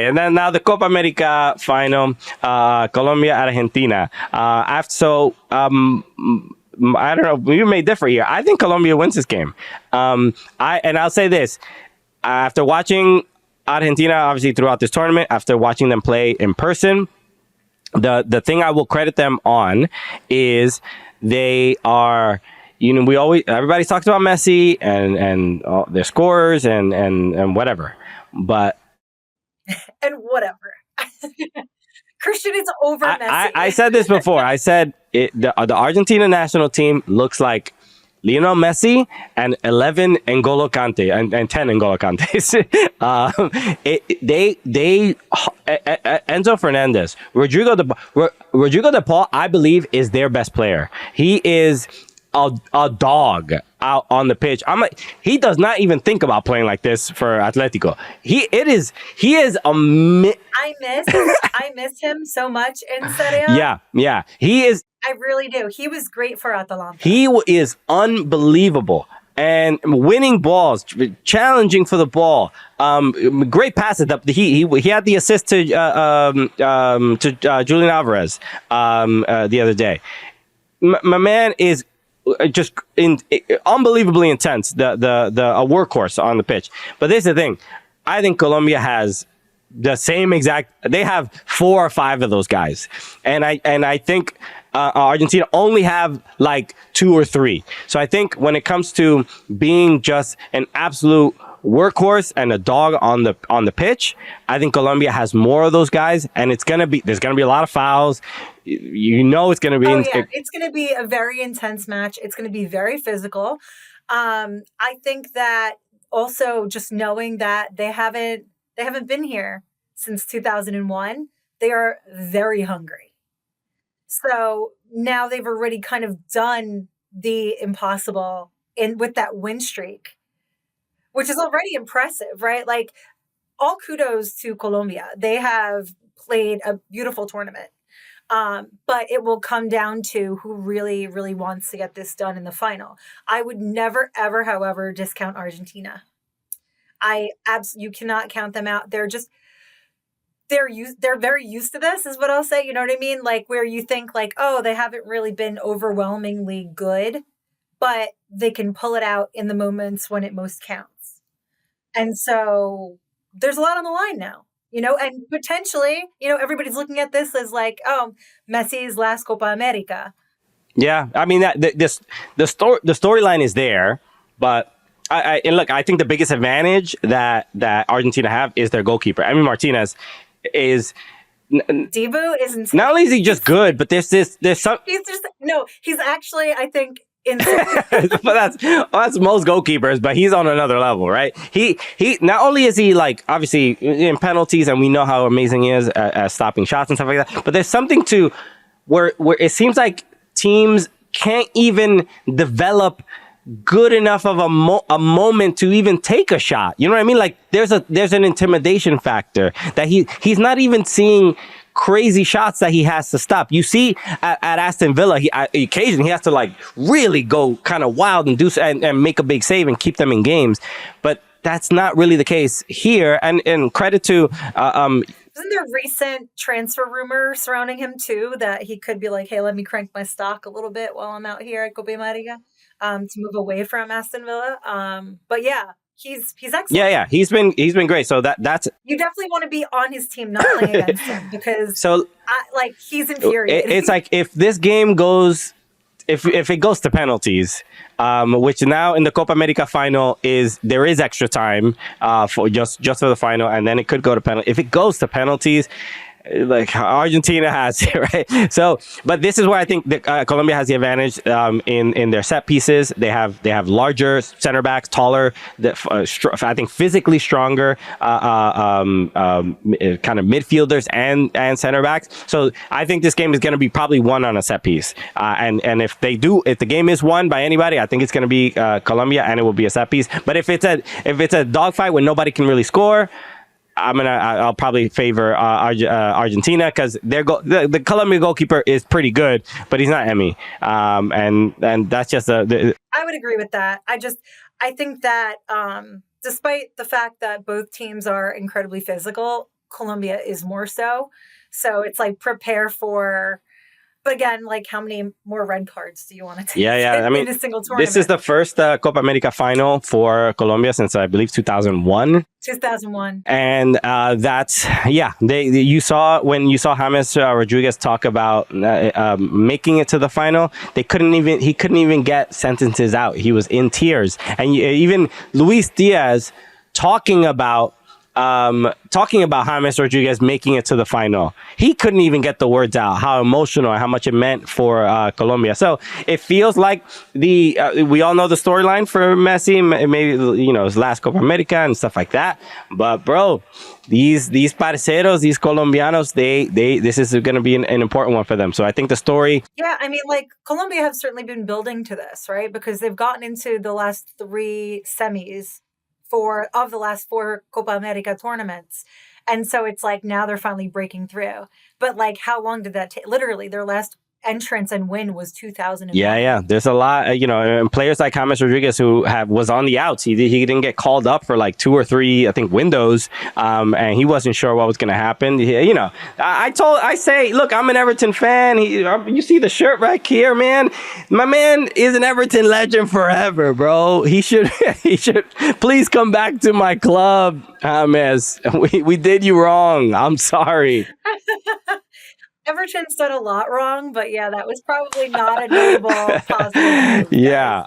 And then now the Copa America final, Colombia Argentina. I don't know. We may differ here. I think Colombia wins this game. I'll say this: after watching Argentina, obviously throughout this tournament, after watching them play in person, the thing I will credit them on is they are. Everybody talks about Messi and their scorers and whatever, but. And whatever. Christian is over Messi. I said this before. I said the Argentina national team looks like Lionel Messi and 11 N'Golo Kante and 10 N'Golo Kantes. Enzo Fernandez, Rodrigo de Paul, I believe, is their best player. He is a dog out on the pitch. He does not even think about playing like this for Atletico. He is I miss him so much in Serie A. Yeah. He is. I really do. He was great for Atalanta. He is unbelievable. And winning balls, challenging for the ball, great passes. He had the assist to Julian Alvarez the other day. My man is just unbelievably intense. A workhorse on the pitch. But this is the thing. I think Colombia has the same exact. They have 4 or 5 of those guys, and I think Argentina only have like 2 or 3. So I think when it comes to being just an absolute workhorse and a dog on the pitch, I think Colombia has more of those guys, and there's gonna be a lot of fouls. It's gonna be. It's gonna be a very intense match. It's gonna be very physical. I think that also just knowing that they haven't been here since 2001, they are very hungry. So now they've already kind of done the impossible with that win streak, which is already impressive, right? Like, all kudos to Colombia. They have played a beautiful tournament. But it will come down to who really, really wants to get this done in the final. I would never, ever, however, discount Argentina. You cannot count them out. They're very used to this, is what I'll say. You know what I mean? Like, where you think like, oh, they haven't really been overwhelmingly good, but they can pull it out in the moments when it most counts. And so there's a lot on the line now. And potentially, everybody's looking at this as like, oh, Messi's last Copa America. Yeah, I mean, the storyline is there, but I think the biggest advantage that Argentina have is their goalkeeper. Emi Martinez is. Dibu is insane. Not only is he just good, but there's some. He's actually, I think, insane. But that's most goalkeepers, but he's on another level, right? He not only is he like obviously in penalties, and we know how amazing he is at stopping shots and stuff like that, but there's something to where it seems like teams can't even develop good enough of a moment to even take a shot. You know what I mean? Like there's an intimidation factor that he's not even seeing crazy shots that he has to stop. You see at Aston Villa, occasionally he has to like really go kind of wild and do and make a big save and keep them in games. But that's not really the case here. And credit to isn't there recent transfer rumor surrounding him too, that he could be like, hey, let me crank my stock a little bit while I'm out here at Copa America, to move away from Aston Villa. But yeah, he's excellent. Yeah, he's been great. So that's you definitely want to be on his team, not playing against him, because he's infuriating. It's like if this game goes, if it goes to penalties, which now in the Copa America final there is extra time for just for the final, and then it could go to penalty. If it goes to penalties, like Argentina has it, right? So, but this is where I think that Colombia has the advantage in their set pieces. They have larger center backs, taller, I think physically stronger, kind of midfielders and center backs. So I think this game is going to be probably won on a set piece. And if the game is won by anybody, I think it's going to be Colombia, and it will be a set piece. But if it's a dogfight where nobody can really score, I'll probably favor Argentina, because the Colombian goalkeeper is pretty good, but he's not Emi, and that's just I would agree with that. I think that despite the fact that both teams are incredibly physical, Colombia is more so. So it's like prepare for. But again, like how many more red cards do you want to take Yeah. I mean, in a single this is tournament? the first Copa America final for Colombia since I believe 2001. 2001. And that's you saw when you saw James Rodriguez talk about making it to the final, he couldn't even get sentences out. He was in tears. And even Luis Diaz talking about James Rodriguez making it to the final, he couldn't even get the words out, how emotional and how much it meant for Colombia. So it feels like we all know the storyline for Messi, maybe, his last Copa America and stuff like that. But bro, these parceros, these Colombianos, this is going to be an important one for them. So I think the story. Yeah, I mean, like Colombia have certainly been building to this, right? Because they've gotten into the last 3 semis of the last 4 Copa America tournaments. And so it's like now they're finally breaking through. But like how long did that take? Literally their last entrance and win was 2001. Yeah. There's a lot, and players like James Rodriguez who was on the outs. He didn't get called up for like 2 or 3, I think, windows, and he wasn't sure what was going to happen. I say, look, I'm an Everton fan. You see the shirt right here, man. My man is an Everton legend forever, bro. He should please come back to my club, James. We did you wrong. I'm sorry. Everton's done a lot wrong, but yeah, that was probably not a notable positive move. Yeah.